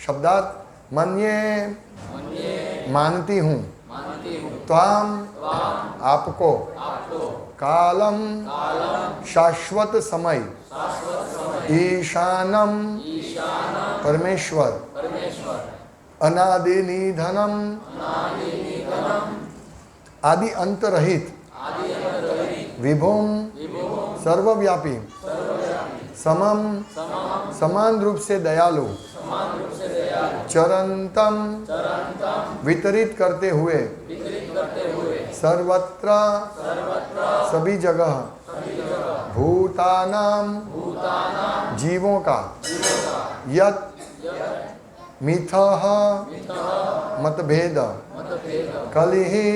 शब्दार्थ मन्ये मानती हूँ, त्वाम आपको, कालम शाश्वत समय, ईशानम परमेश्वर, अनादि निधनम आदि अंत रहित, विभुम सर्वव्यापी, समम समान रूप से दयालु, चरंतम वितरित करते हुए, सर्वत्र सभी जगह, भूतानाम जीवों का, यत मिथः मतभेद, कलिहि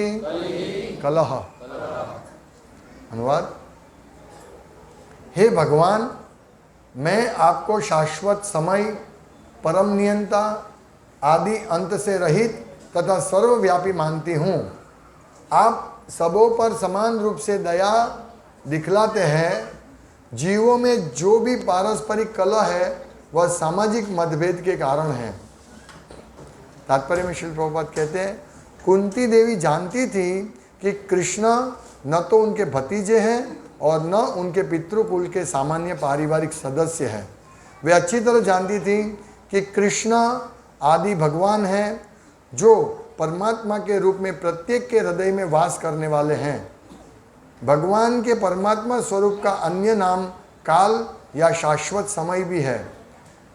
कलह। अनुवाद: हे भगवान, मैं आपको शाश्वत समय, परम नियंता, आदि अंत से रहित तथा सर्वव्यापी मानती हूँ। आप सबों पर समान रूप से दया दिखलाते हैं। जीवों में जो भी पारस्परिक कलह है वह सामाजिक मतभेद के कारण है। तात्पर्य में श्रील प्रभुपाद कहते हैं, कुंती देवी जानती थी कि कृष्ण न तो उनके भतीजे हैं और न उनके पितृकुल के सामान्य पारिवारिक सदस्य हैं। वे अच्छी तरह जानती थी कि कृष्ण आदि भगवान हैं जो परमात्मा के रूप में प्रत्येक के हृदय में वास करने वाले हैं। भगवान के परमात्मा स्वरूप का अन्य नाम काल या शाश्वत समय भी है।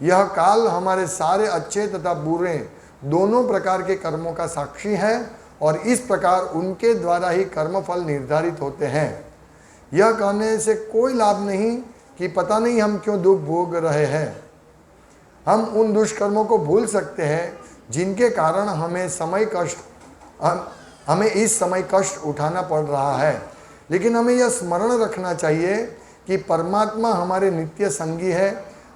यह काल हमारे सारे अच्छे तथा बुरे दोनों प्रकार के कर्मों का साक्षी है और इस प्रकार उनके द्वारा ही कर्मफल निर्धारित होते हैं। यह कहने से कोई लाभ नहीं कि पता नहीं हम क्यों दुख भोग रहे हैं। हम उन दुष्कर्मों को भूल सकते हैं जिनके कारण हमें इस समय कष्ट उठाना पड़ रहा है, लेकिन हमें यह स्मरण रखना चाहिए कि परमात्मा हमारे नित्य संगी है।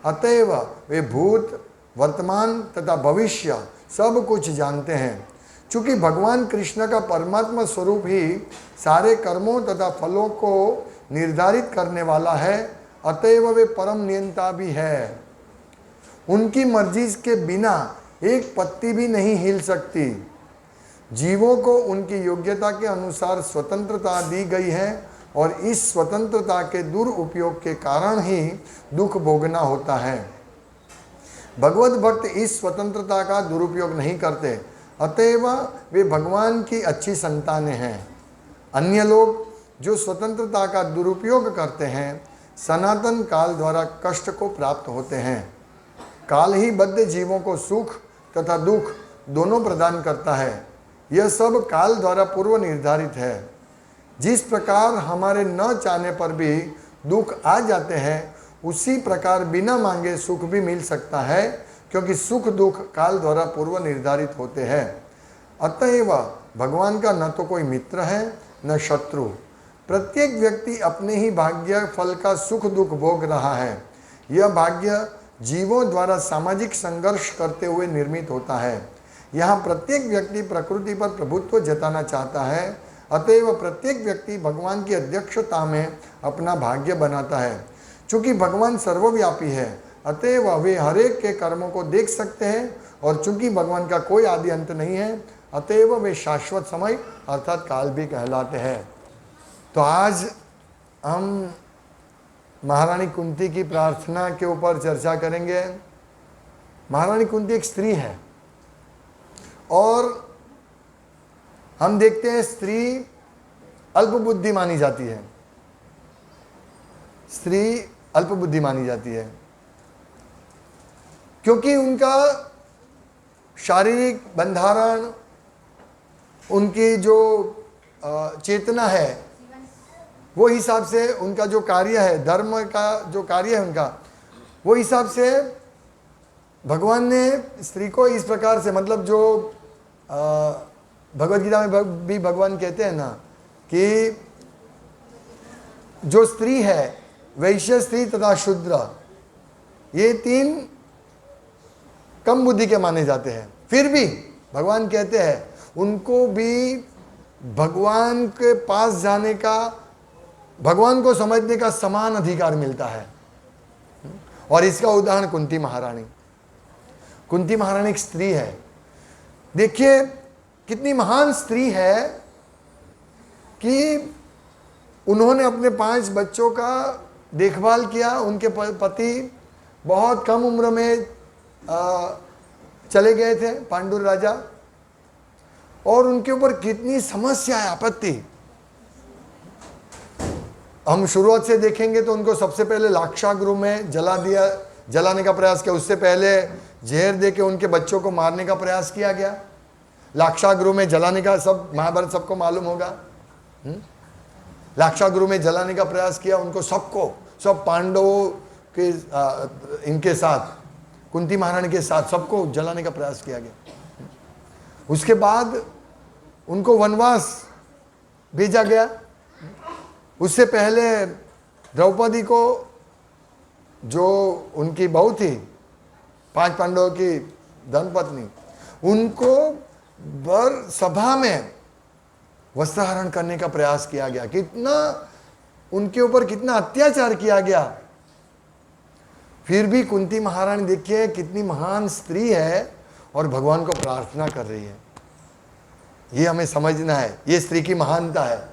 अतएव वे भूत, वर्तमान तथा भविष्य सब कुछ जानते हैं। चूँकि भगवान कृष्ण का परमात्मा स्वरूप ही सारे कर्मों तथा फलों को निर्धारित करने वाला है, अतएव वे परम नियंता भी है। उनकी मर्जी के बिना एक पत्ती भी नहीं हिल सकती। जीवों को उनकी योग्यता के अनुसार स्वतंत्रता दी गई है और इस स्वतंत्रता के दुरुपयोग के कारण ही दुख भोगना होता है। भगवत भक्त इस स्वतंत्रता का दुरुपयोग नहीं करते, अतएव वे भगवान की अच्छी संतानें हैं। अन्य लोग जो स्वतंत्रता का दुरुपयोग करते हैं, सनातन काल द्वारा कष्ट को प्राप्त होते हैं। काल ही बद्ध जीवों को सुख तथा दुख दोनों प्रदान करता है। यह सब काल द्वारा पूर्व निर्धारित है। जिस प्रकार हमारे न चाहने पर भी दुख आ जाते हैं, उसी प्रकार बिना मांगे सुख भी मिल सकता है, क्योंकि सुख दुख काल द्वारा पूर्व निर्धारित होते हैं। अतएव भगवान का न तो कोई मित्र है न शत्रु। प्रत्येक व्यक्ति अपने ही भाग्य फल का सुख दुख भोग रहा है। यह भाग्य जीवों द्वारा सामाजिक संघर्ष करते हुए निर्मित होता है। यहाँ प्रत्येक व्यक्ति प्रकृति पर प्रभुत्व जताना चाहता है, अतएव प्रत्येक व्यक्ति भगवान की अध्यक्षता में अपना भाग्य बनाता है। चूँकि भगवान सर्वव्यापी है, अतएव वे हरेक के कर्मों को देख सकते हैं और चूँकि भगवान का कोई आदि अंत नहीं है, अतएव वे शाश्वत समय अर्थात काल भी कहलाते हैं। तो आज हम महारानी कुंती की प्रार्थना के ऊपर चर्चा करेंगे। महारानी कुंती एक स्त्री है और हम देखते हैं स्त्री अल्पबुद्धि मानी जाती है। स्त्री अल्पबुद्धि मानी जाती है क्योंकि उनका शारीरिक बंधारण, उनकी जो चेतना है, वो हिसाब से उनका जो कार्य है, धर्म का जो कार्य है उनका, वो हिसाब से भगवान ने स्त्री को इस प्रकार से, मतलब जो भगवद गीता में भी भगवान कहते हैं ना कि जो स्त्री है, वैश्य स्त्री तथा शूद्र, ये तीन कम बुद्धि के माने जाते हैं। फिर भी भगवान कहते हैं उनको भी भगवान के पास जाने का, भगवान को समझने का समान अधिकार मिलता है। और इसका उदाहरण कुंती महारानी। कुंती महारानी एक स्त्री है, देखिए कितनी महान स्त्री है कि उन्होंने अपने 5 बच्चों का देखभाल किया। उनके पति बहुत कम उम्र में चले गए थे, पांडुर राजा, और उनके ऊपर कितनी समस्या है, आपत्ति। हम शुरुआत से देखेंगे तो उनको सबसे पहले लाक्षागृह में जलाने का प्रयास किया। उससे पहले जहर दे के उनके बच्चों को मारने का प्रयास किया गया। लाक्षागृह में जलाने का, सब महाभारत सबको मालूम होगा। लाक्षागृह में जलाने का प्रयास किया उनको, सबको, सब पांडवों के इनके साथ, कुंती महारानी के साथ सबको जलाने का प्रयास किया गया। उसके बाद उनको वनवास भेजा गया। उससे पहले द्रौपदी को, जो उनकी बहू थी, 5 पांडवों की धर्मपत्नी, उनको वर सभा में वस्त्रहरण करने का प्रयास किया गया। कितना उनके ऊपर कितना अत्याचार किया गया। फिर भी कुंती महारानी देखिए कितनी महान स्त्री है और भगवान को प्रार्थना कर रही है। ये हमें समझना है, ये स्त्री की महानता है।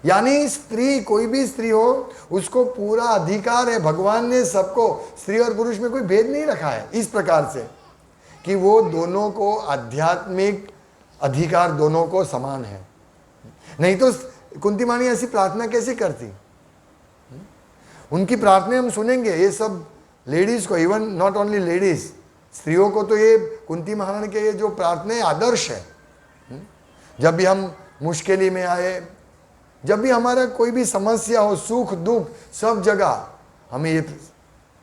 यानी स्त्री, कोई भी स्त्री हो, उसको पूरा अधिकार है। भगवान ने सबको, स्त्री और पुरुष में कोई भेद नहीं रखा है इस प्रकार से कि वो दोनों को आध्यात्मिक अधिकार दोनों को समान है। नहीं तो कुंती महारानी ऐसी प्रार्थना कैसे करती? उनकी प्रार्थना हम सुनेंगे। ये सब लेडीज को, इवन नॉट ओनली लेडीज, स्त्रियों को तो ये कुंती महारानी के ये जो प्रार्थना आदर्श है। जब भी हम मुश्किली में आए, जब भी हमारा कोई भी समस्या हो, सुख दुख, सब जगह हमें ये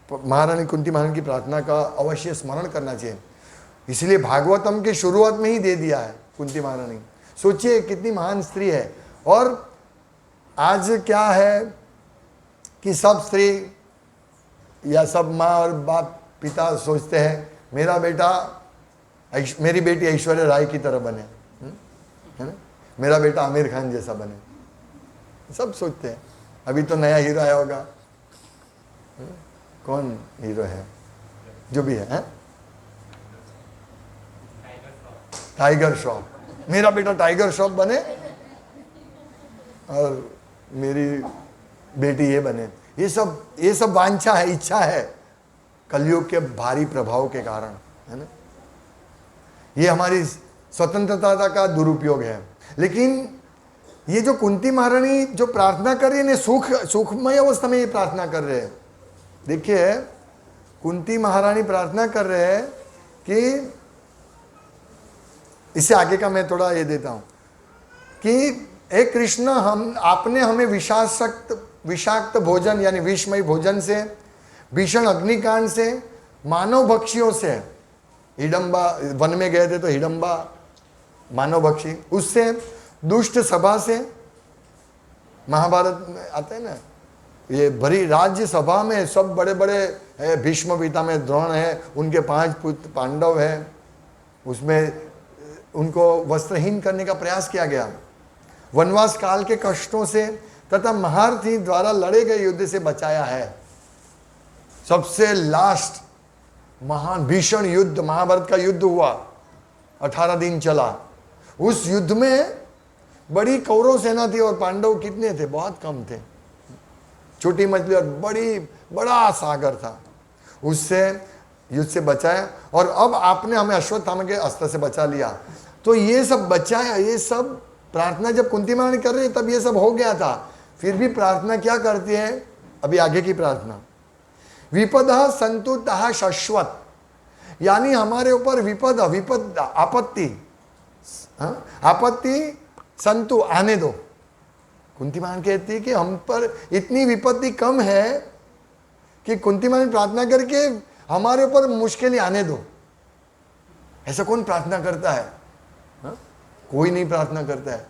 महारानी, कुंती महारानी की प्रार्थना का अवश्य स्मरण करना चाहिए। इसलिए भागवतम की शुरुआत में ही दे दिया है कुंती महारानी। सोचिए कितनी महान स्त्री है। और आज क्या है कि सब स्त्री या सब माँ और बाप पिता सोचते हैं मेरा बेटा, मेरी बेटी ऐश्वर्या राय की तरह बने, है ना, मेरा बेटा आमिर खान जैसा बने, सब सोचते हैं। अभी तो नया हीरो आया होगा, कौन हीरो है, जो भी है? टाइगर श्रॉफ। मेरा बेटा टाइगर श्रॉफ बने और मेरी बेटी ये बने। ये सब वांछा है, इच्छा है, कलयुग के भारी प्रभाव के कारण, है ना। ये हमारी स्वतंत्रता का दुरुपयोग है। लेकिन ये जो कुंती महारानी जो प्रार्थना कर रही है, सुखमय अवस्था में ये प्रार्थना कर रहे हैं। देखिए कुंती महारानी प्रार्थना कर रहे हैं कि, इससे आगे का मैं थोड़ा ये देता हूं कि हे कृष्ण, आपने हमें विषाक्त भोजन यानी विषमय भोजन से, भीषण अग्निकांड से, मानव भक्षियों से, हिडम्बा, वन में गए थे तो हिडम्बा मानव भक्षी, उससे, दुष्ट सभा से, महाभारत में आते हैं ना, ये भरी राज्य सभा में सब बड़े बड़े है, भीष्म पितामह द्रोण है, उनके 5 पुत्र पांडव है, उसमें उनको वस्त्रहीन करने का प्रयास किया गया। वनवास काल के कष्टों से तथा महारथी द्वारा लड़े गए युद्ध से बचाया है। सबसे लास्ट महान भीषण युद्ध, महाभारत का युद्ध हुआ, 18 दिन चला। उस युद्ध में बड़ी कौरव सेना थी और पांडव कितने थे? बहुत कम थे। छोटी मछली और बड़ा सागर था। उससे युद्ध से बचाया। और अब आपने हमें अश्वत्थामा के अस्त्र से बचा लिया। तो ये सब बचाया, ये सब प्रार्थना जब कुंती महारानी कर रही है तब ये सब हो गया था। फिर भी प्रार्थना क्या करती है? अभी आगे की प्रार्थना, विपद संतु तहा शाश्वत, यानी हमारे ऊपर विपद आपत्ति संतु आने दो। कुंती महारानी कहती है कि हम पर इतनी विपत्ति कम है कि कुंती महारानी प्रार्थना करके हमारे ऊपर मुश्किलें आने दो। ऐसा कौन प्रार्थना करता है? कोई नहीं प्रार्थना करता है।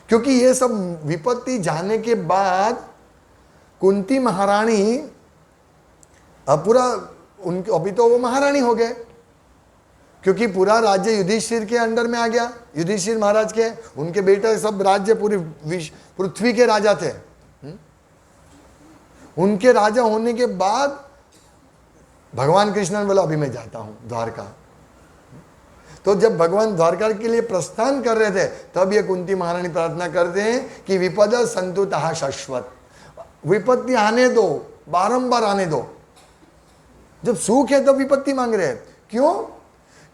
क्योंकि ये सब विपत्ति जाने के बाद कुंती महारानी पूरा उनके, अभी तो वो महारानी हो गए क्योंकि पूरा राज्य युधिष्ठिर के अंडर में आ गया। युधिष्ठिर महाराज के, उनके बेटे सब राज्य पूरी पृथ्वी के राजा थे। उनके राजा होने के बाद भगवान कृष्ण ने बोला अभी मैं जाता हूं द्वारका। तो जब भगवान द्वारका के लिए प्रस्थान कर रहे थे तब ये कुंती महारानी प्रार्थना करते हैं कि विपदा संतुतः शाश्वत, विपत्ति आने दो, बारंबार आने दो। जब सुख है तब विपत्ति मांग रहे हैं, क्यों?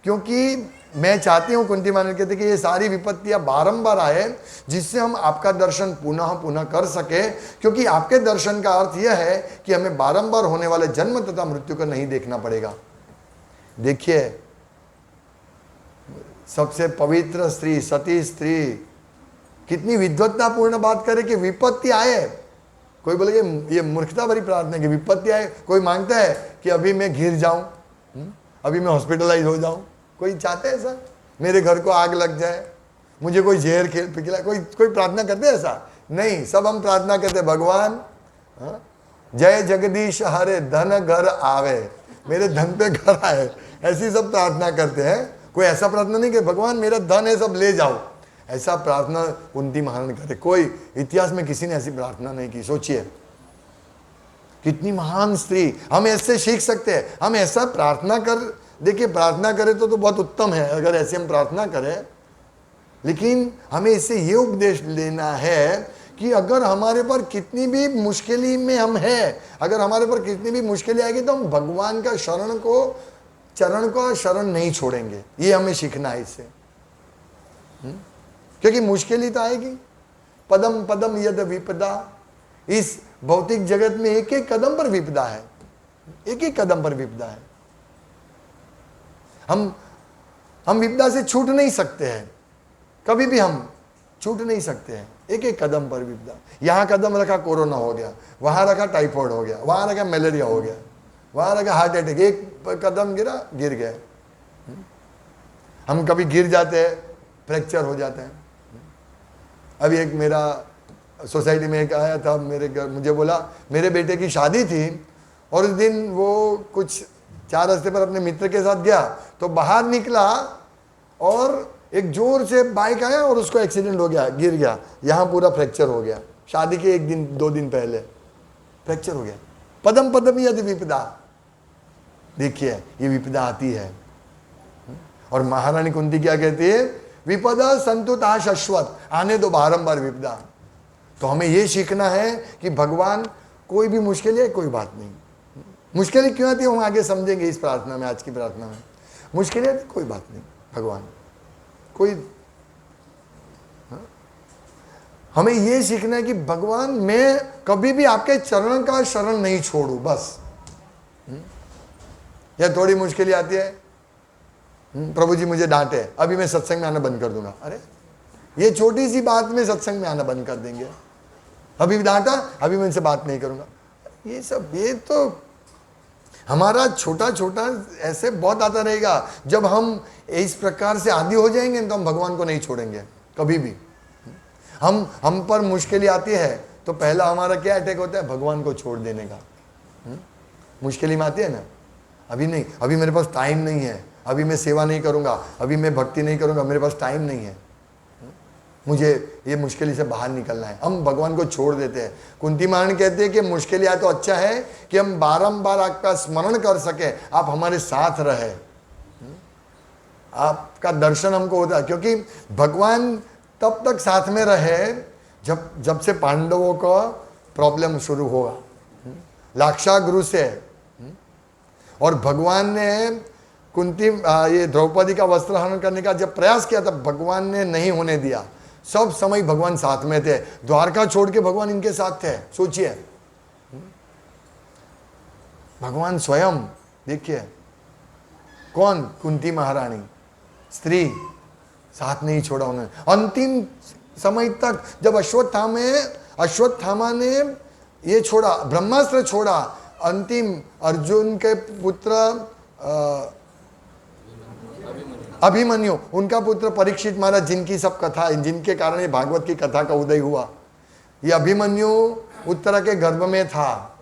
क्योंकि मैं चाहती हूं, कुंती महारानी कहते कि ये सारी विपत्तियां बारंबार आए जिससे हम आपका दर्शन पुनः पुनः कर सके, क्योंकि आपके दर्शन का अर्थ यह है कि हमें बारंबार होने वाले जन्म तथा मृत्यु को नहीं देखना पड़ेगा। देखिए, सबसे पवित्र स्त्री, सती स्त्री कितनी विद्वत्तापूर्ण बात करे कि विपत्ति आए। कोई बोले ये मूर्खता भरी प्रार्थना कि विपत्ति आए। कोई मांगता है कि अभी मैं गिर जाऊं, अभी मैं हॉस्पिटलाइज हो जाऊं। कोई चाहते है ऐसा? मेरे घर को आग लग जाए, मुझे कोई जहर खिलाए। कोई प्रार्थना करते है ऐसा? नहीं। सब हम प्रार्थना करते हैं, भगवान जय जगदीश हरे धन घर आवे, मेरे धन पे घर आए, ऐसी सब प्रार्थना करते हैं। कोई ऐसा प्रार्थना नहीं कि भगवान मेरा धन है सब ले जाओ। ऐसा प्रार्थना कुंती महारानी करे। कोई इतिहास में किसी ने ऐसी प्रार्थना नहीं की। सोचिए कितनी महान स्त्री। हम ऐसे सीख सकते हैं, हम ऐसा प्रार्थना कर। देखिए, प्रार्थना करें तो बहुत उत्तम है अगर ऐसे हम प्रार्थना करें, लेकिन हमें इससे ये उपदेश लेना है कि अगर हमारे पर कितनी भी मुश्किली में हम हैं, अगर हमारे पर कितनी भी मुश्किलें आएगी तो हम भगवान का चरण को शरण नहीं छोड़ेंगे। ये हमें सीखना है इससे, क्योंकि मुश्किल ही तो आएगी। पदम पदम यद विपदा, इस भौतिक जगत में एक एक कदम पर विपदा है, एक एक कदम पर विपदा है। हम विपदा से छूट नहीं सकते हैं, कभी भी हम छूट नहीं सकते हैं। एक एक कदम पर विपदा। यहां कदम रखा कोरोना हो गया, वहां रखा टाइफाइड हो गया, वहां रखा मलेरिया हो गया, वहां रखा हार्ट अटैक। एक कदम गिरा, गिर गए। हम कभी गिर जाते हैं, फ्रैक्चर हो जाते हैं। अभी एक मेरा सोसाइटी में एक आया था मेरे घर, मुझे बोला मेरे बेटे की शादी थी और उस दिन वो कुछ 4 रास्ते पर अपने मित्र के साथ गया तो बाहर निकला और एक जोर से बाइक आया और उसको एक्सीडेंट हो गया, गिर गया, यहाँ पूरा फ्रैक्चर हो गया। शादी के 1 दिन 2 दिन पहले फ्रैक्चर हो गया। पदम पदम यदि विपदा। देखिए, ये विपदा आती है और महारानी कुंती क्या कहती है? विपदा संतुतः शाश्वत, आने दो बारंबार विपदा। तो हमें ये सीखना है कि भगवान, कोई भी मुश्किल है कोई बात नहीं, मुश्किलें क्यों आती है हम आगे समझेंगे इस प्रार्थना में, आज की प्रार्थना में। मुश्किलें कोई बात नहीं, भगवान कोई, हमें ये सीखना है कि भगवान मैं कभी भी आपके चरण का शरण नहीं छोड़ू। बस या थोड़ी मुश्किलें आती है, प्रभु जी मुझे डांटे, अभी मैं सत्संग में आना बंद कर दूंगा। अरे ये छोटी सी बात में सत्संग में आना बंद कर देंगे। अभी डांटा, अभी मैं इनसे बात नहीं करूंगा। ये सब, ये तो हमारा छोटा छोटा ऐसे बहुत आता रहेगा। जब हम इस प्रकार से आदी हो जाएंगे तो हम भगवान को नहीं छोड़ेंगे कभी भी। हम पर मुश्किलें आती है तो पहला हमारा क्या अटैक होता है? भगवान को छोड़ देने का। मुश्किल में आती है ना, अभी नहीं, अभी मेरे पास टाइम नहीं है, अभी मैं सेवा नहीं करूंगा, अभी मैं भक्ति नहीं करूंगा, मेरे पास टाइम नहीं है, मुझे ये मुश्किल से बाहर निकलना है। हम भगवान को छोड़ देते हैं। कुंती महारानी कहते हैं कि मुश्किल आए तो अच्छा है कि हम बारंबार आपका स्मरण कर सके, आप हमारे साथ रहे, आपका दर्शन हमको होता है। क्योंकि भगवान तब तक साथ में रहे जब से पांडवों का प्रॉब्लम शुरू हुआ लाक्षागृह से, और भगवान ने कुंती ये द्रौपदी का वस्त्र हरण करने का जब प्रयास किया तब भगवान ने नहीं होने दिया। सब समय भगवान साथ में थे, द्वारका छोड़ के भगवान इनके साथ थे। सोचिए, भगवान स्वयं, देखिए कौन? कुंती महारानी स्त्री, साथ नहीं छोड़ा उन्होंने अंतिम समय तक। जब अश्वत्थामा ने ये छोड़ा, ब्रह्मास्त्र छोड़ा, अंतिम अर्जुन के पुत्र अभिमन्यु, उनका पुत्र परीक्षित महाराज, जिनकी सब कथा, जिनके कारण ये भागवत की कथा का उदय हुआ। ये अभिमन्यु उत्तरा के गर्भ में था,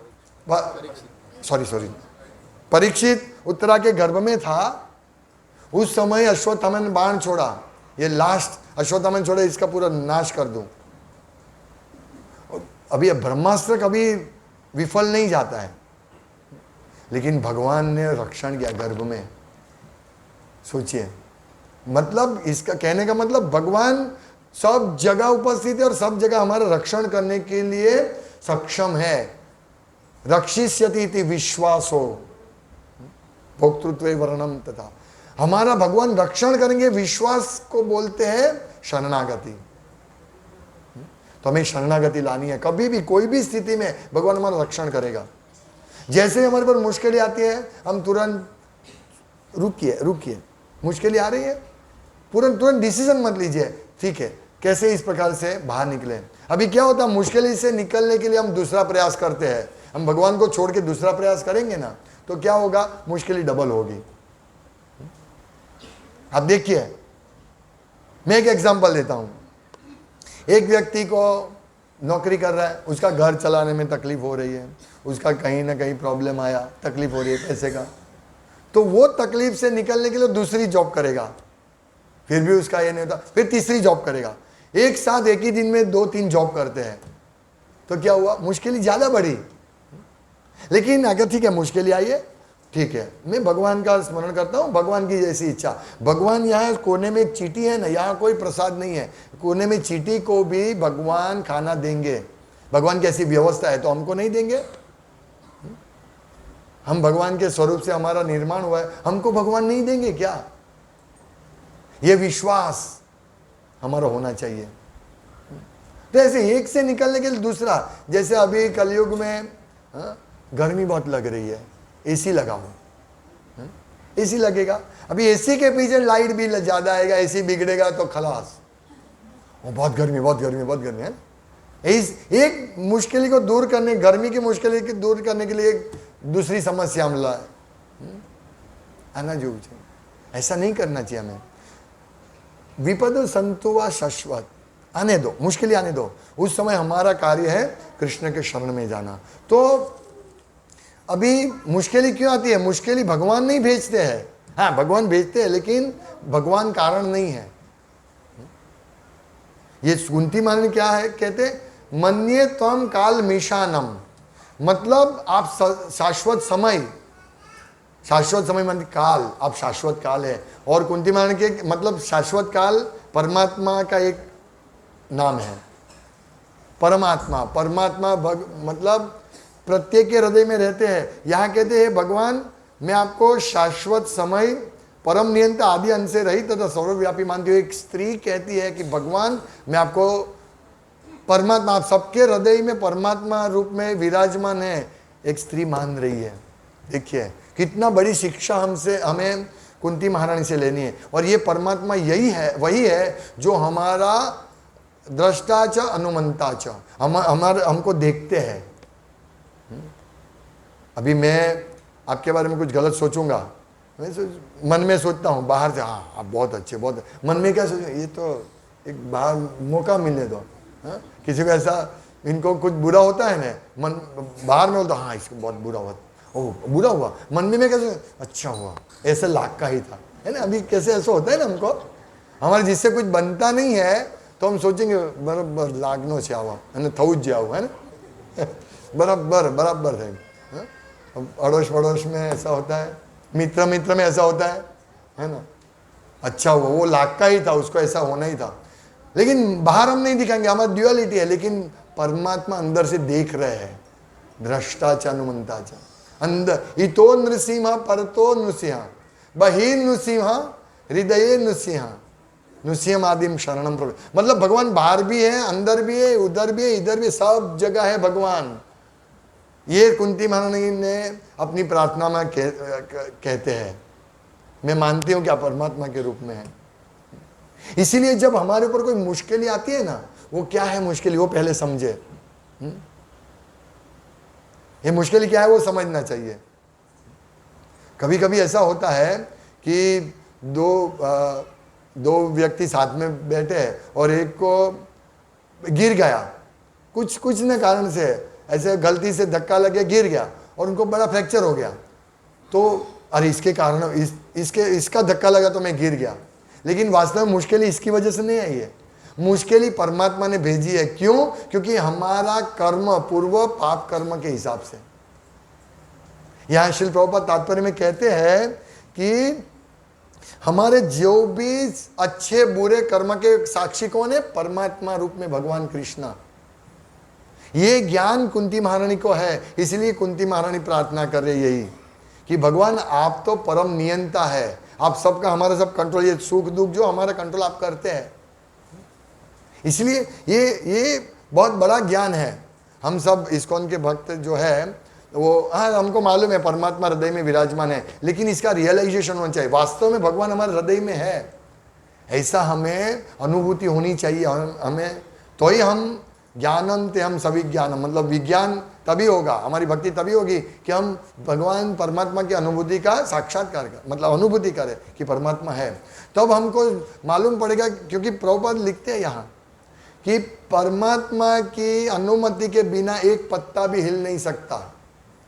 परीक्षित उत्तरा के गर्भ में था। उस समय अश्वत्थामा ने बाण छोड़ा, ये लास्ट अश्वत्थामा ने छोड़ा, इसका पूरा नाश कर दूं। अभी ब्रह्मास्त्र कभी विफल नहीं जाता है। लेकिन भगवान ने रक्षण किया गर्भ में। सोचिए, मतलब इसका कहने का मतलब भगवान सब जगह उपस्थित है और सब जगह हमारा रक्षण करने के लिए सक्षम है। रक्षिष्यति इति विश्वासो भोक्तृत्वे वर्णम तथा, हमारा भगवान रक्षण करेंगे, विश्वास को बोलते हैं शरणागति। तो हमें शरणागति लानी है, कभी भी कोई भी स्थिति में भगवान हमारा रक्षण करेगा। जैसे हमारे पर मुश्किलें आती है, हम तुरंत रुकिए, मुश्किलें आ रही है, तुरंत डिसीजन मत लीजिए, ठीक है कैसे इस प्रकार से बाहर निकले। अभी क्या होता है, मुश्किल से निकलने के लिए हम दूसरा प्रयास करते हैं, हम भगवान को छोड़ के दूसरा प्रयास करेंगे ना, तो क्या होगा, मुश्किल डबल होगी। अब देखिए, मैं एक एग्जांपल देता हूं। एक व्यक्ति को नौकरी कर रहा है, उसका घर चलाने में तकलीफ हो रही है, उसका कहीं ना कहीं प्रॉब्लम आया, तकलीफ हो रही है पैसे का, तो वो तकलीफ से निकलने के लिए दूसरी जॉब करेगा, फिर भी उसका ये नहीं होता, फिर तीसरी जॉब करेगा। एक साथ एक ही दिन में 2-3 जॉब करते हैं, तो क्या हुआ, मुश्किल ज़्यादा बढ़ी। लेकिन अगर ठीक है मुश्किल आई है, ठीक है मैं भगवान का स्मरण करता हूँ, भगवान की जैसी इच्छा। भगवान यहाँ कोने में एक चींटी है ना, यहाँ कोई प्रसाद नहीं है, कोने में चींटी को भी भगवान खाना देंगे। भगवान की ऐसी व्यवस्था है, तो हमको नहीं देंगे? हम भगवान के स्वरूप से हमारा निर्माण हुआ है, हमको भगवान नहीं देंगे क्या? ये विश्वास हमारा होना चाहिए। तो ऐसे एक से निकलने के लिए दूसरा, जैसे अभी कलयुग में गर्मी बहुत लग रही है, एसी लगाओ, एसी लगेगा। अभी एसी के पीछे लाइट बिल ज्यादा आएगा, एसी बिगड़ेगा तो खलास, वो बहुत गर्मी है ना। एक मुश्किल को दूर करने, गर्मी की मुश्किल को दूर करने के लिए एक दूसरी समस्या हम लाए, आना जो ऐसा नहीं करना चाहिए हमें। विपद संतुवा शाश्वत, आने दो, मुश्किलें आने दो, उस समय हमारा कार्य है कृष्ण के शरण में जाना। तो अभी मुश्किलें क्यों आती है? मुश्किलें भगवान नहीं भेजते हैं, हाँ भगवान भेजते हैं, लेकिन भगवान कारण नहीं है। ये कुंती महारानी क्या है, कहते मन्ये त्वम काल मीशानम, मतलब आप शाश्वत समय, शाश्वत समय मतलब काल, आप शाश्वत काल है। और कुंती महारानी के मतलब शाश्वत काल परमात्मा का एक नाम है। परमात्मा, परमात्मा मतलब प्रत्येक के हृदय में रहते हैं। यहाँ कहते हैं भगवान मैं आपको शाश्वत समय, परम नियंता, आदि अंत से रहित तथा सर्वव्यापी मानती हूँ। एक स्त्री कहती है कि भगवान मैं आपको परमात्मा, आप सबके हृदय में परमात्मा रूप में विराजमान है, एक स्त्री मान रही है। देखिए कितना बड़ी शिक्षा हमें कुंती महारानी से लेनी है। और ये परमात्मा यही है, वही है जो हमारा दृष्टा च अनुमंता च, हमको देखते हैं। अभी मैं आपके बारे में कुछ गलत सोचूंगा, मन में सोचता हूँ, बाहर से हाँ आप बहुत अच्छे, बहुत, मन में क्या सोचूं, ये तो एक बाहर मौका मिलने दो। किसी को ऐसा इनको कुछ बुरा होता है ना, मन बाहर में बोलता हाँ इसको बहुत बुरा हुआ, ओ बुरा हुआ, मन में कैसे अच्छा हुआ, ऐसे लाख का ही था, है ना। अभी कैसे ऐसा होता है ना, हमको हमारे जिससे कुछ बनता नहीं है तो हम सोचेंगे बराबर लागनो से आवा है ना, थऊ जाओ, है ना बराबर है। अड़ोस पड़ोस में ऐसा होता है, मित्र में ऐसा होता है ना, अच्छा हुआ, वो लाख का ही था, उसको ऐसा होना ही था। लेकिन बाहर हम नहीं दिखाएंगे, हमारा ड्यूअलिटी है, लेकिन परमात्मा अंदर से देख रहे हैं। दृष्टा च अनुमंता च, अंदर इतो नृसिंह परतो नृसिंह बहिर्नृसिंह हृदय नृसिंह नृसिंह आदिम शरणम प्रभु, मतलब भगवान बाहर भी है, अंदर भी है, उधर भी है, इधर भी, सब जगह है भगवान। ये कुंती महारानी ने अपनी प्रार्थना में कहते हैं, मैं मानती हूं कि आप परमात्मा के रूप में है। इसीलिए जब हमारे ऊपर कोई मुश्किल आती है ना, वो क्या है मुश्किल, वो पहले समझे। ये मुश्किल क्या है वो समझना चाहिए। कभी कभी ऐसा होता है कि दो व्यक्ति साथ में बैठे हैं और एक को गिर गया, कुछ न कारण से ऐसे गलती से धक्का लग गया, गिर गया और उनको बड़ा फ्रैक्चर हो गया। तो अरे इसके कारण इसका धक्का लगा तो मैं गिर गया, लेकिन वास्तव में मुश्किल इसकी वजह से नहीं आई है, मुश्किल परमात्मा ने भेजी है। क्यों? क्योंकि हमारा कर्म पूर्व पाप कर्म के हिसाब से यहाँ श्रील प्रभुपाद तात्पर्य में कहते हैं कि हमारे जो भी अच्छे बुरे कर्म के साक्षी कौन है? परमात्मा रूप में भगवान कृष्ण। ये ज्ञान कुंती महारानी को है, इसलिए कुंती महारानी प्रार्थना कर रही यही कि भगवान आप तो परम नियंता है, आप सबका हमारा सब कंट्रोल, ये सुख दुख जो हमारा कंट्रोल आप करते हैं। इसलिए ये बहुत बड़ा ज्ञान है। हम सब इस्कॉन के भक्त जो है वो, हाँ हमको मालूम है परमात्मा हृदय में विराजमान है, लेकिन इसका रियलाइजेशन होना चाहिए, वास्तव में भगवान हमारे हृदय में है, ऐसा हमें अनुभूति होनी चाहिए। हमें तो ही हम ज्ञानंत हम सभी ज्ञान, मतलब विज्ञान तभी होगा, हमारी भक्ति तभी होगी कि हम भगवान परमात्मा की अनुभूति का साक्षात्कार कर, मतलब अनुभूति करें कि परमात्मा है, तब हमको मालूम पड़ेगा। क्योंकि प्रभुपाद लिखते हैं यहाँ कि परमात्मा की अनुमति के बिना एक पत्ता भी हिल नहीं सकता,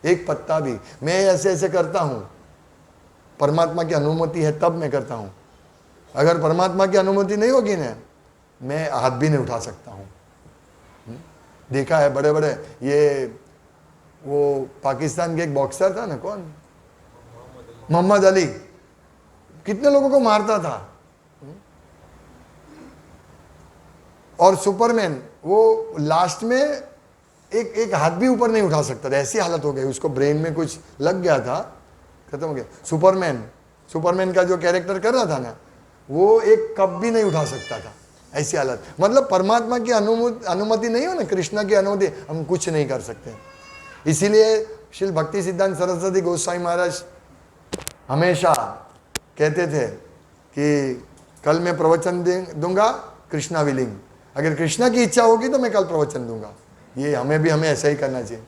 एक पत्ता भी। मैं ऐसे ऐसे करता हूँ, परमात्मा की अनुमति है तब मैं करता हूँ। अगर परमात्मा की अनुमति नहीं होगी ना, मैं हाथ भी नहीं उठा सकता हूँ। देखा है बड़े बड़े, ये वो पाकिस्तान के एक बॉक्सर था ना, कौन, मोहम्मद अली, कितने लोगों को मारता था। और सुपरमैन वो लास्ट में एक हाथ भी ऊपर नहीं उठा सकता था, ऐसी हालत हो गई, उसको ब्रेन में कुछ लग गया था, खत्म हो गया। सुपरमैन का जो कैरेक्टर कर रहा था ना, वो एक कप भी नहीं उठा सकता था, ऐसी हालत। मतलब परमात्मा की अनुमति नहीं हो ना, कृष्ण की अनुमति, हम कुछ नहीं कर सकते। इसीलिए श्री भक्ति सिद्धांत सरस्वती गोस्वामी महाराज हमेशा कहते थे कि कल मैं प्रवचन दूंगा कृष्णा विलिंग, अगर कृष्णा की इच्छा होगी तो मैं कल प्रवचन दूंगा। ये हमें ऐसा ही करना चाहिए।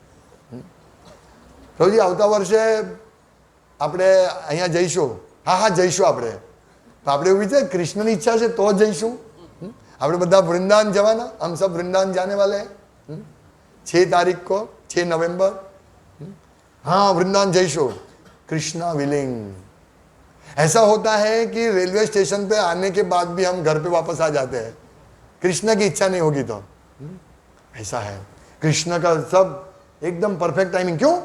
प्रभु जी આવતા વર્ષે આપણે અહીંયા જઈશું? હા જઈશું આપણે એવું વિચાર, કૃષ્ણની ઈચ્છા છે તો જઈશું। આપણે બધા વૃંદાવન જવાના, हम सब वृंदावन जाने वाले हैं 6 तारीख को, 6 नवंबर। हाँ वृंदावन जईशो, कृष्णा विलिंग। ऐसा होता है कि रेलवे स्टेशन पे आने के बाद भी हम घर पे वापस आ जाते हैं, कृष्ण की इच्छा नहीं होगी तो। ऐसा है, कृष्ण का सब एकदम परफेक्ट टाइमिंग। क्यों?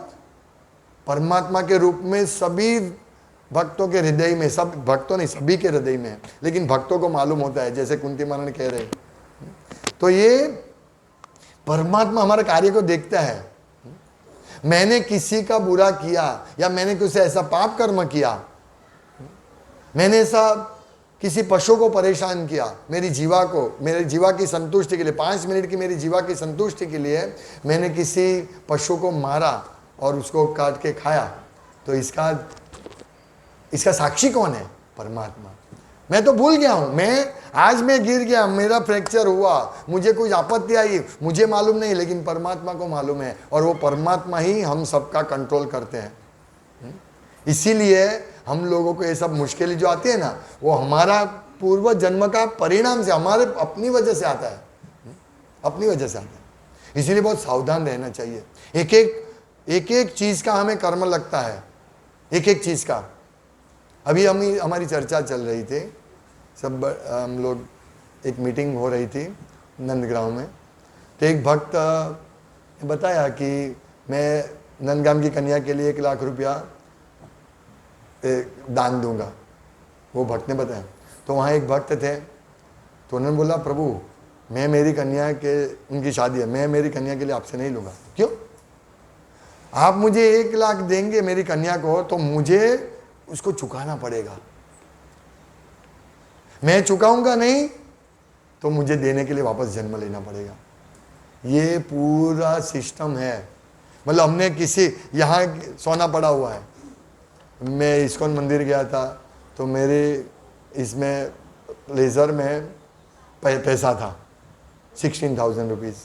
परमात्मा के रूप में सभी भक्तों के हृदय में, सब भक्तों नहीं सभी के हृदय में है, लेकिन भक्तों को मालूम होता है, जैसे कुंती महारानी कह रहे। तो ये परमात्मा हमारे कार्य को देखता है। मैंने किसी का बुरा किया या मैंने किसी ऐसा पाप कर्म किया, मैंने ऐसा किसी पशु को परेशान किया, मेरी जीवा की संतुष्टि के लिए, 5 मिनट की मेरी जीवा की संतुष्टि के लिए मैंने किसी पशु को मारा और उसको काट के खाया, तो इसका साक्षी कौन है? परमात्मा। मैं तो भूल गया हूं, आज मैं गिर गया, मेरा फ्रैक्चर हुआ, मुझे कोई आपत्ति आई, मुझे मालूम नहीं, लेकिन परमात्मा को मालूम है, और वो परमात्मा ही हम सबका कंट्रोल करते हैं। इसीलिए हम लोगों को ये सब मुश्किलें जो आती है ना, वो हमारा पूर्व जन्म का परिणाम से, हमारे अपनी वजह से आता है, अपनी वजह से आता है। इसीलिए बहुत सावधान रहना चाहिए। एक एक चीज का हमें कर्म लगता है, एक एक चीज का। अभी हमारी चर्चा चल रही थी, सब हम लोग, एक मीटिंग हो रही थी नंदगांव में, तो एक भक्त बताया कि मैं नंदगांव की कन्या के लिए 1 लाख रुपया दान दूंगा, वो भक्त ने बताया। तो वहाँ एक भक्त थे, तो उन्होंने बोला, प्रभु मैं मेरी कन्या के, उनकी शादी है, मैं मेरी कन्या के लिए आपसे नहीं लूँगा। क्यों? आप मुझे 1 लाख देंगे मेरी कन्या को, तो मुझे उसको चुकाना पड़ेगा, मैं चुकाऊंगा नहीं तो मुझे देने के लिए वापस जन्म लेना पड़ेगा। ये पूरा सिस्टम है। मतलब हमने किसी, यहाँ सोना पड़ा हुआ है, मैं इस्कॉन मंदिर गया था, तो मेरे इसमें लेज़र में पैसा था 16,000 रुपीज़,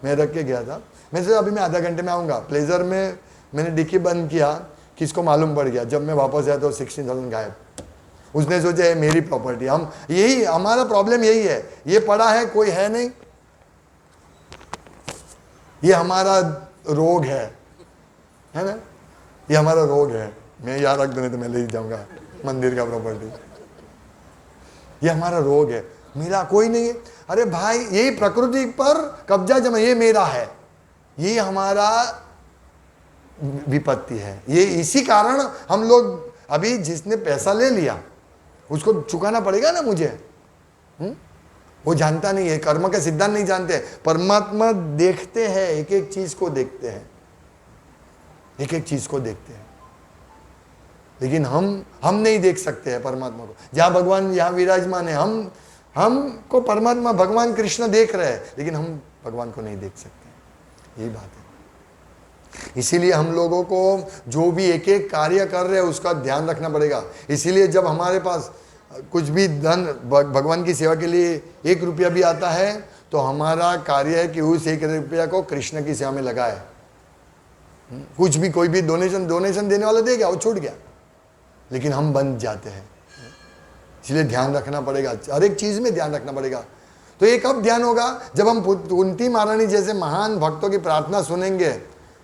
मैं रख के गया था। मैं सोचा अभी मैं आधा घंटे में आऊँगा, प्लेजर में मैंने डिक्की बंद किया, किसको मालूम पड़ गया, जब मैं वापस आया तो 16,000 गायब। उसने सोचा ये मेरी प्रॉपर्टी। हम यही, हमारा प्रॉब्लम यही है, ये पड़ा है, कोई है नहीं, ये हमारा रोग है ना, ये हमारा रोग है। मैं यहाँ रख दूँ तो मैं ले जाऊँगा मंदिर का प्रॉपर्टी, ये हमारा रोग है। मेरा कोई नहीं है, अरे भाई यही प्रकृति पर कब्जा जमा, ये मेरा है, ये हमारा विपत्ति है। ये इसी कारण हम लोग, अभी जिसने पैसा ले लिया उसको चुकाना पड़ेगा ना मुझे। वो जानता नहीं है, कर्म के सिद्धांत नहीं जानते। परमात्मा देखते हैं, एक एक चीज को देखते हैं, एक एक चीज को देखते हैं। लेकिन हम नहीं देख सकते हैं परमात्मा को। जहां भगवान यहाँ विराजमान है, हमको परमात्मा भगवान कृष्ण देख रहे हैं, लेकिन हम भगवान को नहीं देख सकते। यही बात है। इसीलिए हम लोगों को जो भी एक एक कार्य कर रहे हैं उसका ध्यान रखना पड़ेगा। इसीलिए जब हमारे पास कुछ भी धन भगवान की सेवा के लिए 1 रुपया भी आता है, तो हमारा कार्य है कि उस 1 रुपया को कृष्ण की सेवा में लगाए। कुछ भी, कोई भी डोनेशन देने वाला दे गया, वो छूट गया, लेकिन हम बन जाते हैं। इसलिए ध्यान रखना पड़ेगा, हर एक चीज में ध्यान रखना पड़ेगा। तो ये कब ध्यान होगा? जब हम कुंती महारानी जैसे महान भक्तों की प्रार्थना सुनेंगे,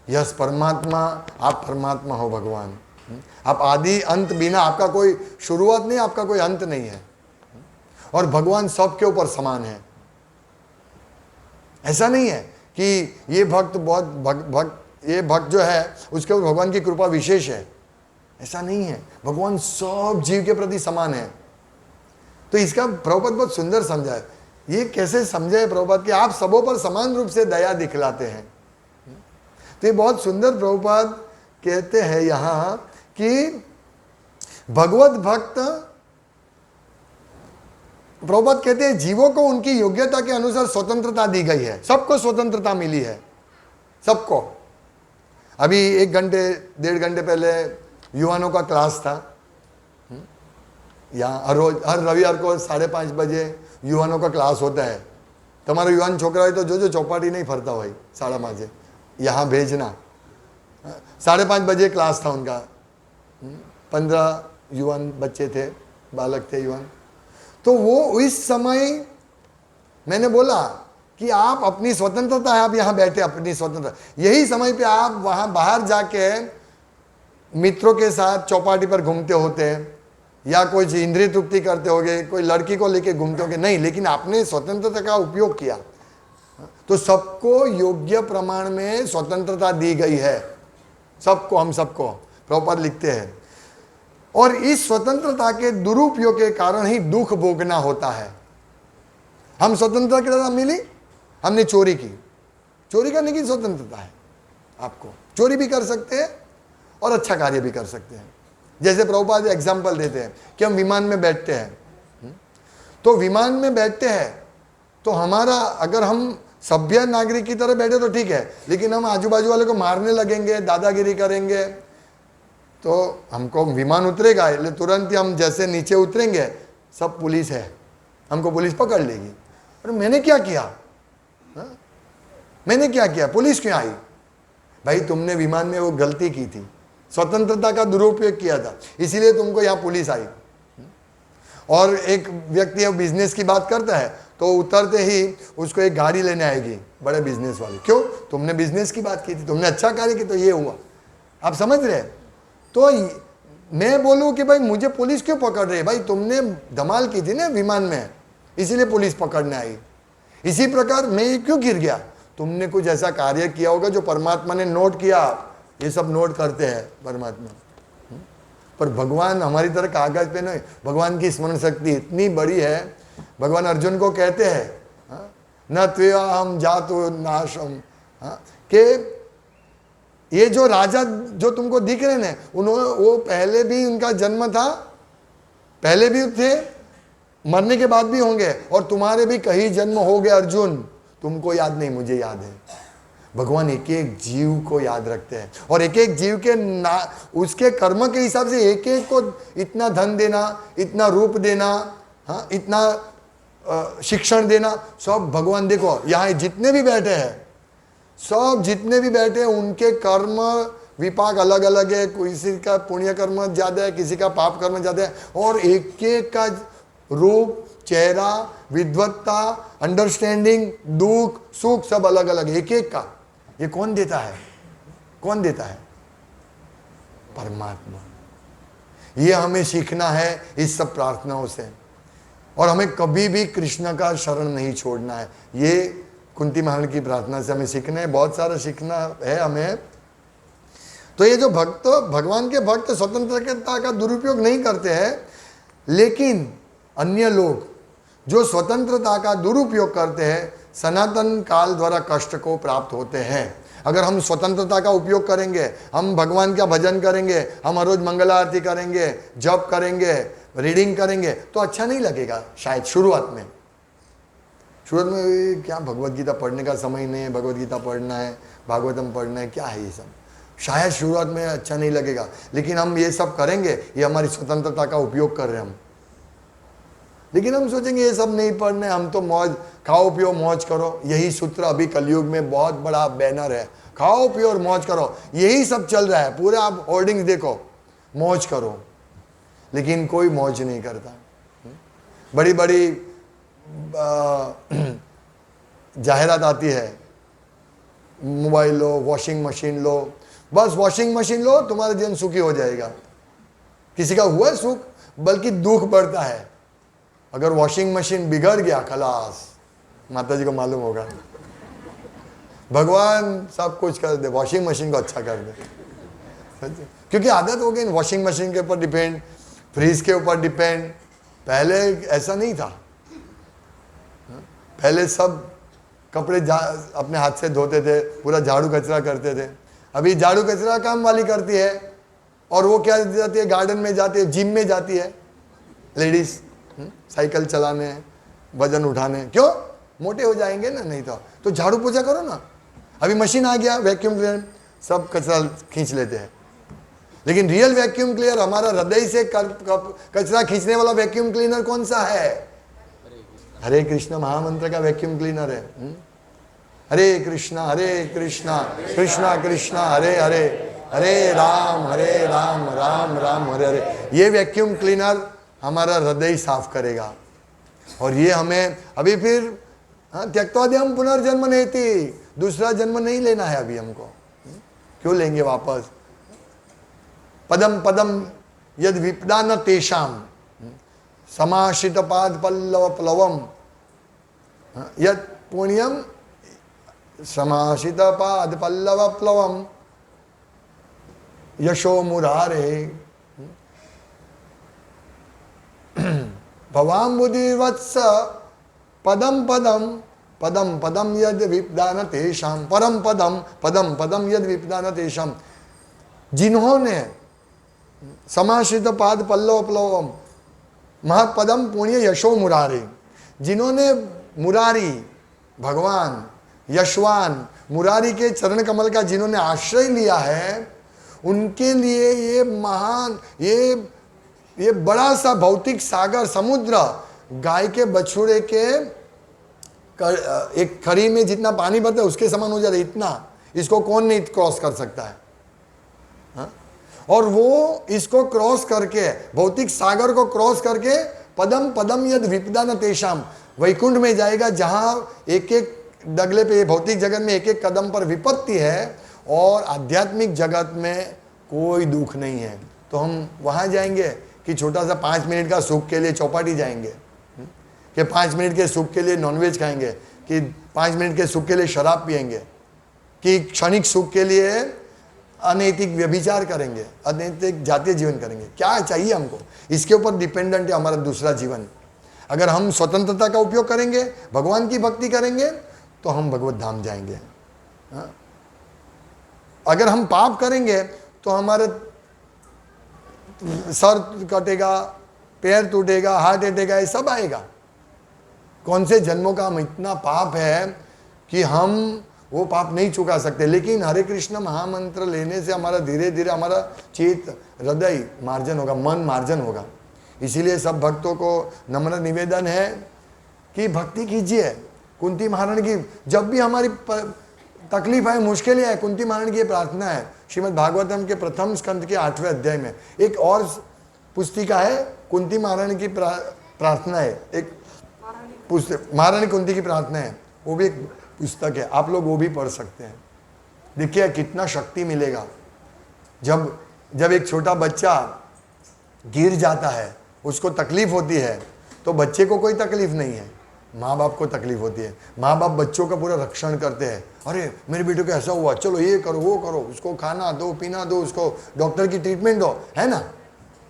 यस परमात्मा, आप परमात्मा हो भगवान, आप आदि अंत बिना, आपका कोई शुरुआत नहीं, आपका कोई अंत नहीं है, और भगवान सबके ऊपर समान है। ऐसा नहीं है कि ये भक्त बहुत ये भक्त जो है उसके ऊपर भगवान की कृपा विशेष है, ऐसा नहीं है। भगवान सब जीव के प्रति समान है। तो इसका प्रभुपाद बहुत सुंदर समझाए। ये कैसे समझाए प्रभुपाद कि आप सबों पर समान रूप से दया दिखलाते हैं। तो ये बहुत सुंदर प्रभुपाद कहते हैं यहाँ कि भगवत भक्त, प्रभुपाद कहते हैं जीवों को उनकी योग्यता के अनुसार स्वतंत्रता दी गई है। सबको स्वतंत्रता मिली है, सबको। अभी 1 घंटे 1.5 घंटे पहले युवानों का क्लास था यहाँ। हर रविवार को 5:30 बजे युवानों का क्लास होता है। तुम्हारा युवान छोकरा है तो जो चौपाटी नहीं फरता भाई 5:30 यहाँ भेजना। 5:30 बजे क्लास था उनका। 15 युवान बच्चे थे, बालक थे युवान। तो वो इस समय मैंने बोला कि आप अपनी स्वतंत्रता है, आप यहाँ बैठे अपनी स्वतंत्रता, यही समय पे आप वहाँ बाहर जाके मित्रों के साथ चौपाटी पर घूमते होते, या कोई इंद्रिय तृप्ति करते होगे, कोई लड़की को लेके घूमते होगे, नहीं, लेकिन आपने स्वतंत्रता का उपयोग किया। तो सबको योग्य प्रमाण में स्वतंत्रता दी गई है, सबको, हम सबको, प्रभुपाद लिखते हैं। और इस स्वतंत्रता के दुरुपयोग के कारण ही दुख भोगना होता है। हम स्वतंत्रता के साथ मिली, हमने चोरी की, चोरी करने की स्वतंत्रता है आपको। चोरी भी कर सकते हैं और अच्छा कार्य भी कर सकते हैं। जैसे प्रभुपाद एग्जाम्पल देते हैं कि हम विमान में बैठते हैं, तो विमान में बैठते हैं तो हमारा, अगर हम सभ्य नागरिक की तरह बैठे तो ठीक है, लेकिन हम आजू बाजू वाले को मारने लगेंगे, दादागिरी करेंगे, तो हमको विमान उतरेगा, इसलिए तुरंत ही हम जैसे नीचे उतरेंगे, सब पुलिस है, हमको पुलिस पकड़ लेगी। अरे मैंने क्या किया? मैंने क्या किया? पुलिस क्यों आई? भाई तुमने विमान में वो गलती की थी, स्वतंत्रता का दुरुपयोग किया था, इसीलिए तुमको यहाँ पुलिस आई। और एक व्यक्ति बिजनेस की बात करता है तो उतरते ही उसको एक गाड़ी लेने आएगी, बड़े बिजनेस वाले। क्यों? तुमने बिजनेस की बात की थी, तुमने अच्छा कार्य किया तो ये हुआ। आप समझ रहे? तो मैं बोलूँ कि भाई मुझे पुलिस क्यों पकड़ रही है? भाई तुमने धमाल की थी ना विमान में, इसीलिए पुलिस पकड़ने आई। इसी प्रकार मैं क्यों गिर गया? तुमने कुछ ऐसा कार्य किया होगा जो परमात्मा ने नोट किया। ये सब नोट करते हैं परमात्मा, पर भगवान हमारी तरह कागज पे नहीं। भगवान की स्मरण शक्ति इतनी बड़ी है। भगवान अर्जुन को कहते हैं न त्वेहम जातो नाशम, कि ये जो राजा जो तुमको दिख रहे हैं उन्होंने, वो पहले भी उनका जन्म था, पहले भी थे, मरने के बाद भी होंगे, और तुम्हारे भी कई जन्म हो गए अर्जुन, तुमको याद नहीं, मुझे याद है। भगवान एक एक जीव को याद रखते हैं, और एक एक जीव के उसके कर्म के हिसाब से एक एक को इतना धन देना, इतना रूप देना, हाँ, इतना शिक्षण देना, सब भगवान। देखो यहाँ जितने भी बैठे हैं, सब जितने भी बैठे हैं, उनके कर्म विपाक अलग अलग है। किसी का पुण्य कर्म ज़्यादा है, किसी का पाप कर्म ज़्यादा है, और एक एक का रूप, चेहरा, विद्वत्ता, अंडरस्टैंडिंग, दुख सुख सब अलग अलग, एक एक का। ये कौन देता है? कौन देता है? परमात्मा। ये हमें सीखना है इस सब प्रार्थनाओं से, और हमें कभी भी कृष्ण का शरण नहीं छोड़ना है। ये कुंती महारानी की प्रार्थना से हमें सीखना है, बहुत सारा सीखना है हमें। तो ये जो भक्त, भगवान के भक्त स्वतंत्रता का दुरुपयोग नहीं करते हैं, लेकिन अन्य लोग जो स्वतंत्रता का दुरुपयोग करते हैं सनातन काल द्वारा कष्ट को प्राप्त होते हैं। अगर हम स्वतंत्रता का उपयोग करेंगे, हम भगवान का भजन करेंगे, हम हर रोज मंगला आरती करेंगे, जप करेंगे, रीडिंग करेंगे, तो अच्छा नहीं लगेगा शायद शुरुआत में। शुरुआत में क्या भगवत गीता पढ़ने का समय नहीं है, भगवत गीता पढ़ना है, भागवतम पढ़ना है, क्या है ये सब, शायद शुरुआत में अच्छा नहीं लगेगा। लेकिन हम ये सब करेंगे, ये हमारी स्वतंत्रता का उपयोग कर रहे हैं हम। लेकिन हम सोचेंगे ये सब नहीं पढ़ना है, हम तो मौज, खाओ पियो मौज करो। यही सूत्र अभी कलयुग में बहुत बड़ा बैनर है, खाओ पियो और मौज करो, यही सब चल रहा है पूरा। आप होर्डिंग्स देखो, मौज करो, लेकिन कोई मौज नहीं करता। बड़ी बड़ी जाहिरात आती है, मोबाइल लो, वॉशिंग मशीन लो, बस वॉशिंग मशीन लो तुम्हारा जीवन सुखी हो जाएगा। किसी का हुआ है सुख, बल्कि दुख बढ़ता है। अगर वॉशिंग मशीन बिगड़ गया, खलास, माता जी को मालूम होगा, भगवान सब कुछ कर दे, वॉशिंग मशीन को अच्छा कर दे। क्योंकि आदत हो गई वॉशिंग मशीन के ऊपर डिपेंड, फ्रीज के ऊपर डिपेंड। पहले ऐसा नहीं था, पहले सब कपड़े अपने हाथ से धोते थे, पूरा झाड़ू कचरा करते थे। अभी झाड़ू कचरा काम वाली करती है, और वो क्या जाती है, गार्डन में जाती है, जिम में जाती है लेडीज, साइकिल चलाने, वजन उठाने। क्यों? मोटे हो जाएंगे ना, नहीं तो झाड़ू पोछा करो ना। अभी मशीन आ गया, वैक्यूम क्लीनर, सब कचरा खींच लेते हैं। लेकिन रियल वैक्यूम क्लीनर, हमारा हृदय से कचरा खींचने वाला वैक्यूम क्लीनर कौन सा है? हरे कृष्ण महामंत्र का वैक्यूम क्लीनर है। हरे कृष्णा कृष्णा कृष्णा हरे हरे, हरे राम राम राम हरे हरे। ये वैक्यूम क्लीनर हमारा हृदय साफ करेगा। और ये हमें अभी फिर त्यक्त्वाद्यं पुनर्जन्म नेति, दूसरा जन्म नहीं लेना है अभी हमको। क्यों लेंगे वापस? पदम पदम यद विपदा न तेषाम समाश्रित पाद पल्लव प्लवम यद पुण्यम समाश्रित पाद पल्लव प्लवम यशो मुरारे भवाम्बुधिवत्स पदम पदम पदम पदम यद विपदान तेषाम परम पदम पदम पदम यद विपदान तेषाम। जिन्होंने समाश्रित पाद पल्लव प्लवम महत्पदम पुण्य यशो मुरारी, जिन्होंने मुरारी भगवान यशवान मुरारी के चरण कमल का जिन्होंने आश्रय लिया है, उनके लिए ये महान, ये बड़ा सा भौतिक सागर समुद्र गाय के बछड़े के एक खरी में जितना पानी भरता है उसके समान हो जाता है। इतना इसको कौन नहीं क्रॉस कर सकता है? हा? और वो इसको क्रॉस करके, भौतिक सागर को क्रॉस करके पदम पदम यद विपदा न तेषाम, वैकुंठ में जाएगा, जहां एक एक डगले पे, भौतिक जगत में एक एक कदम पर विपत्ति है और आध्यात्मिक जगत में कोई दुख नहीं है। तो हम वहां जाएंगे कि छोटा सा 5 मिनट का सुख के लिए चौपाटी जाएंगे, कि 5 मिनट के सुख के लिए नॉनवेज खाएंगे, कि 5 मिनट के सुख के लिए शराब पिएंगे, कि क्षणिक सुख के लिए अनैतिक व्यभिचार करेंगे, अनैतिक जातीय जीवन करेंगे। क्या चाहिए हमको? इसके ऊपर डिपेंडेंट है हमारा दूसरा जीवन। अगर हम स्वतंत्रता का उपयोग करेंगे, भगवान की भक्ति करेंगे, तो हम भगवत धाम जाएंगे। अगर हम पाप करेंगे तो हमारे सर कटेगा, पैर टूटेगा, हार्ट अटैक ये सब आएगा। कौन से जन्मों का हम इतना पाप है कि हम वो पाप नहीं चुका सकते। लेकिन हरे कृष्ण महामंत्र लेने से हमारा धीरे धीरे हमारा चित्त, हृदय मार्जन होगा, मन मार्जन होगा। इसीलिए सब भक्तों को नम्र निवेदन है कि भक्ति कीजिए। कुंती महारानी की जब भी हमारी तकलीफ है, मुश्किलें है, कुंती महारानी की प्रार्थना है। श्रीमद् भागवतम के प्रथम स्कंद के 8वें अध्याय में एक और पुस्तिका है, कुंती महारानी की प्रार्थना है। एक पुस्तक महारानी कुंती की प्रार्थना है, वो भी एक पुस्तक है, आप लोग वो भी पढ़ सकते हैं। देखिए कितना शक्ति मिलेगा। जब एक छोटा बच्चा गिर जाता है, उसको तकलीफ होती है, तो बच्चे को कोई तकलीफ नहीं है, माँ बाप को तकलीफ होती है। माँ बाप बच्चों का पूरा रक्षण करते हैं, अरे मेरे बेटे को ऐसा हुआ, चलो ये करो वो करो, उसको खाना दो पीना दो, उसको डॉक्टर की ट्रीटमेंट दो, है ना।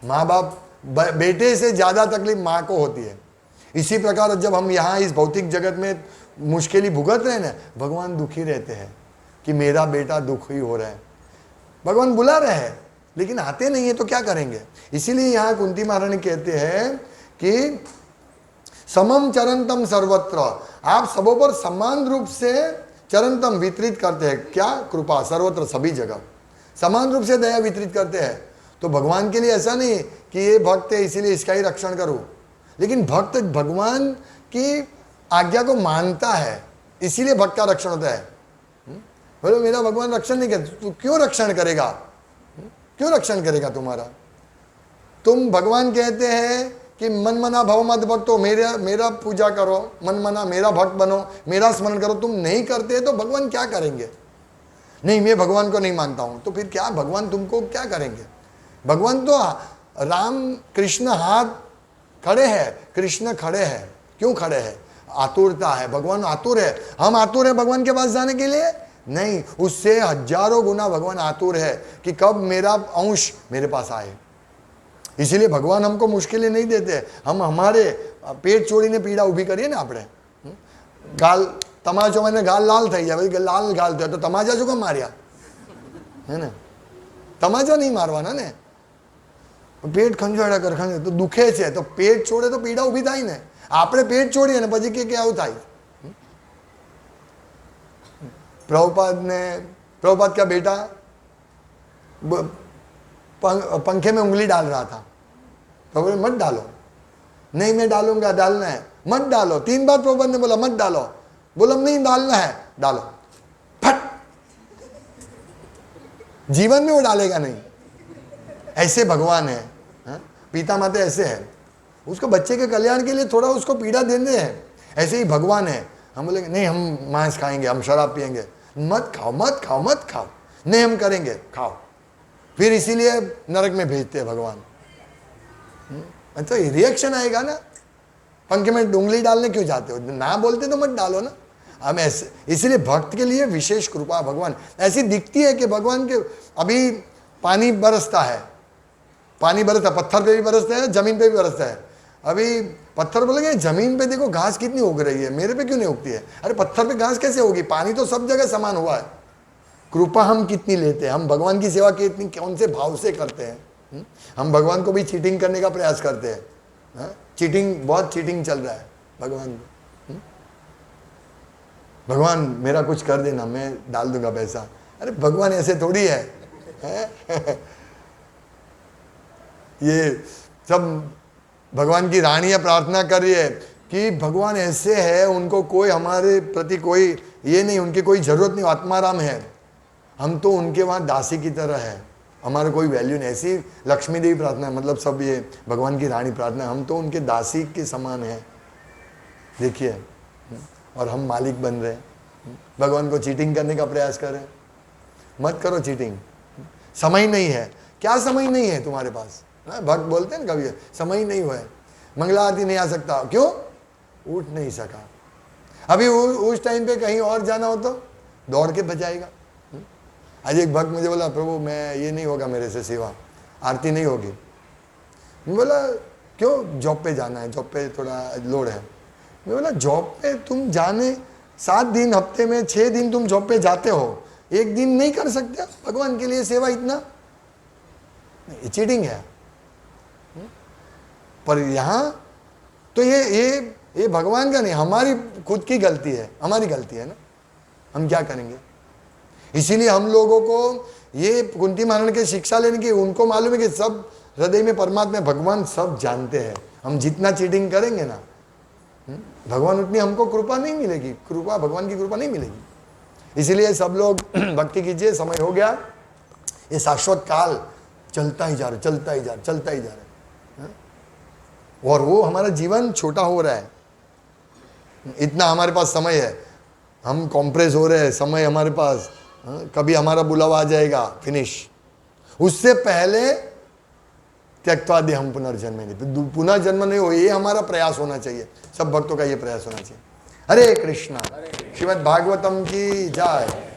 माँ बाप बेटे से ज़्यादा तकलीफ माँ को होती है। इसी प्रकार जब हम यहाँ इस भौतिक जगत में मुश्किल भुगत रहे हैं ना, भगवान दुखी रहते हैं कि मेरा बेटा दुखी हो रहा है। भगवान बुला रहे हैं लेकिन आते नहीं है, तो क्या करेंगे। इसीलिए यहाँ कुंती महारानी कहते हैं कि समम चरंतम सर्वत्र, आप सबों पर समान रूप से चरंतम वितरित करते हैं। क्या कृपा, सर्वत्र सभी जगह समान रूप से दया वितरित करते हैं। तो भगवान के लिए ऐसा नहीं कि ये भक्त है इसीलिए इसका ही रक्षण करूं, लेकिन भक्त भगवान की आज्ञा को मानता है इसीलिए भक्त का रक्षण होता है। बोलो मेरा भगवान रक्षण नहीं करता, तू क्यों रक्षण करेगा, क्यों रक्षण करेगा तुम्हारा। तुम भगवान कहते हैं कि मन मना भव मत भक्तो, मेरा पूजा करो, मन मना मेरा भक्त बनो, मेरा स्मरण करो। तुम नहीं करते तो भगवान क्या करेंगे। नहीं मैं भगवान को नहीं मानता हूं, तो फिर क्या भगवान तुमको क्या करेंगे। भगवान तो राम कृष्ण हाथ खड़े हैं, कृष्ण खड़े हैं, क्यों खड़े हैं, आतुरता है, भगवान आतुर है। हम आतुर है भगवान के पास जाने के लिए नहीं, उससे हजारों गुना भगवान आतुर है कि कब मेरा अंश मेरे पास आए। इसीलिए भगवान हमको मुश्किलें नहीं देते। हम हमारे पेट छोड़ीने पीड़ा ઊભી કરીએ ને આપણે, ગાલ તમાચો મને ગાલ લાલ થઈ જાય, ભાઈ લાલ ગાલ થયો તો તમાચા શું કામ માર્યા, હે ને। તમાચા નહીં મારવાના ને, પેટ ખંજવાળા કર ખંજ તો દુખે છે તો પેટ છોડે તો પીડા ઊભી થાય ને। આપણે પેટ છોડીએ ને પછી કે આવું થાય। प्रभुपाद का बेटा पंखे में उंगली डाल रहा था, प्रभु ने मत डालो, नहीं मैं डालूंगा, डालना है, मत डालो। 3 बार प्रभुपाद ने बोला मत डालो, बोला नहीं डालना है, डालो, फट, जीवन में वो डालेगा नहीं। ऐसे भगवान है, पिता माता ऐसे है, उसको बच्चे के कल्याण के लिए थोड़ा उसको पीड़ा देते हैं। ऐसे ही भगवान है, हम बोलेंगे नहीं हम मांस खाएंगे, हम शराब पिएंगे, मत खाओ मत खाओ मत खाओ, नहीं हम करेंगे, खाओ। फिर इसीलिए नरक में भेजते हैं भगवान। तो रिएक्शन आएगा ना, पंखे में उंगली डालने क्यों जाते हो, ना बोलते तो मत डालो ना। हम ऐसे, इसलिए भक्त के लिए विशेष कृपा भगवान ऐसी दिखती है कि भगवान के अभी पानी बरसता है, पानी बरसता, पत्थर पे भी बरसता है, जमीन पे भी बरसता है। अभी पत्थर बोलेंगे जमीन पे देखो घास कितनी उग रही है, मेरे पे क्यों नहीं उगती है। अरे पत्थर पे घास कैसे होगी, पानी तो सब जगह समान हुआ है। कृपा हम कितनी लेते हैं, हम भगवान की सेवा कितनी कौन से भाव से करते हैं। हम भगवान को भी चीटिंग करने का प्रयास करते हैं। चीटिंग, बहुत चीटिंग चल रहा है भगवान को। भगवान मेरा कुछ कर देना, मैं डाल दूंगा पैसा। अरे भगवान ऐसे थोड़ी है। ये सब भगवान की रानियां प्रार्थना कर रही है कि भगवान ऐसे है, उनको कोई हमारे प्रति कोई ये नहीं, उनकी कोई ज़रूरत नहीं, आत्माराम है। हम तो उनके वहाँ दासी की तरह है, हमारा कोई वैल्यू नहीं। ऐसी लक्ष्मी देवी प्रार्थना, मतलब सब ये भगवान की रानी प्रार्थना, हम तो उनके दासी के समान है। देखिए, और हम मालिक बन रहे हैं, भगवान को चीटिंग करने का प्रयास कर रहे हैं। मत करो चीटिंग, समय नहीं है। क्या समय नहीं है तुम्हारे पास, भक्त बोलते हैं ना कभी, समय नहीं हुआ है, मंगला आरती नहीं आ सकता, क्यों, उठ नहीं सका। अभी उस टाइम पे कहीं और जाना हो तो दौड़ के बचाएगा। आज एक भक्त मुझे बोला प्रभु मैं ये नहीं होगा मेरे से सेवा, आरती नहीं होगी। मैं बोला क्यों, जॉब पे जाना है, जॉब पे थोड़ा लोड है। मैं बोला जॉब पे तुम जाने 7 दिन हफ्ते में 6 दिन तुम जॉब पे जाते हो, एक दिन नहीं कर सकते भगवान के लिए सेवा, इतना ये चीटिंग है। पर यहाँ तो ये भगवान का नहीं, हमारी खुद की गलती है, हमारी गलती है ना, हम क्या करेंगे। इसीलिए हम लोगों को ये कुंती महारानी की शिक्षा लेने की, उनको मालूम है कि सब हृदय में परमात्मा भगवान सब जानते हैं। हम जितना चीटिंग करेंगे ना, भगवान उतनी हमको कृपा नहीं मिलेगी, कृपा भगवान की कृपा नहीं मिलेगी। इसीलिए सब लोग भक्ति कीजिए, समय हो गया, ये शाश्वत काल चलता ही जा रहा, चलता ही जा रहा, चलता ही जा रहा है, और वो हमारा जीवन छोटा हो रहा है। इतना हमारे पास समय है, हम कॉम्प्रेस हो रहे हैं, समय हमारे पास, कभी हमारा बुलावा आ जाएगा, फिनिश। उससे पहले त्यक्त्वा देहं पुनर्जन्मेंगे, पुनर्जन्म नहीं हो, ये हमारा प्रयास होना चाहिए, सब भक्तों का ये प्रयास होना चाहिए। हरे कृष्णा। श्रीमद् भागवतम की जय।